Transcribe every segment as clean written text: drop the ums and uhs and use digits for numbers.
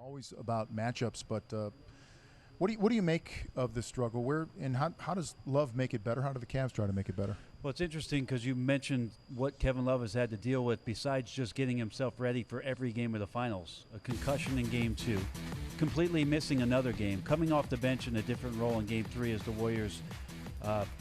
always about matchups, but what do you make of this struggle? How does Love make it better? How do the Cavs try to make it better? Well, it's interesting because you mentioned what Kevin Love has had to deal with besides just getting himself ready for every game of the finals. A concussion in Game 2, completely missing another game, coming off the bench in a different role in Game 3 as the Warriors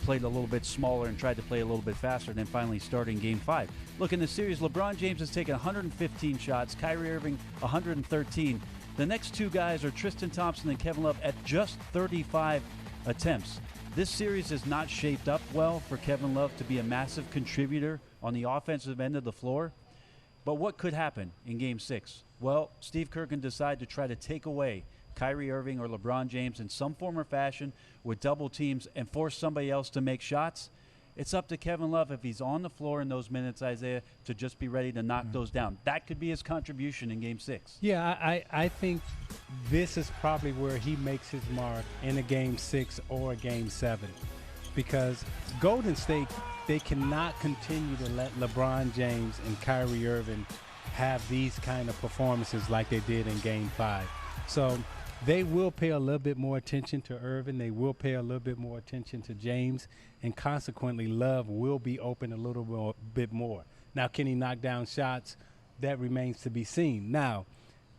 played a little bit smaller and tried to play a little bit faster, and then finally starting Game 5. Look, in the series, LeBron James has taken 115 shots, Kyrie Irving 113. The next two guys are Tristan Thompson and Kevin Love at just 35 attempts. This series is not shaped up well for Kevin Love to be a massive contributor on the offensive end of the floor. But what could happen in Game 6? Well, Steve Kerr can decide to try to take away Kyrie Irving or LeBron James in some form or fashion with double teams and force somebody else to make shots. It's up to Kevin Love, if he's on the floor in those minutes, Isaiah, to just be ready to knock those down. That could be his contribution in Game 6. Yeah, I think this is probably where he makes his mark in a Game 6 or a Game 7. Because Golden State, they cannot continue to let LeBron James and Kyrie Irving have these kind of performances like they did in Game 5. So they will pay a little bit more attention to Irving. They will pay a little bit more attention to James. And consequently, Love will be open a little bit more. Now, can he knock down shots? That remains to be seen. Now,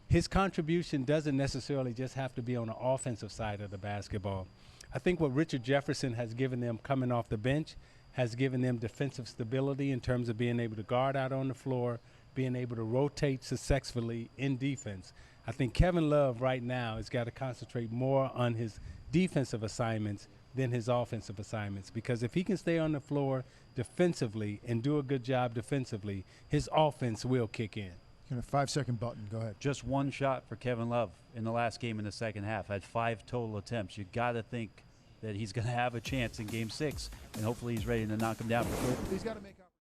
his contribution doesn't necessarily just have to be on the offensive side of the basketball. I think what Richard Jefferson has given them coming off the bench has given them defensive stability in terms of being able to guard out on the floor, being able to rotate successfully in defense. I think Kevin Love right now has got to concentrate more on his defensive assignments than his offensive assignments, because if he can stay on the floor defensively and do a good job defensively, his offense will kick in. You know, 5-second button. Go ahead. Just one shot for Kevin Love in the last game in the second half. Had 5 total attempts. You got to think that he's going to have a chance in Game 6, and hopefully he's ready to knock him down for good. He's got to make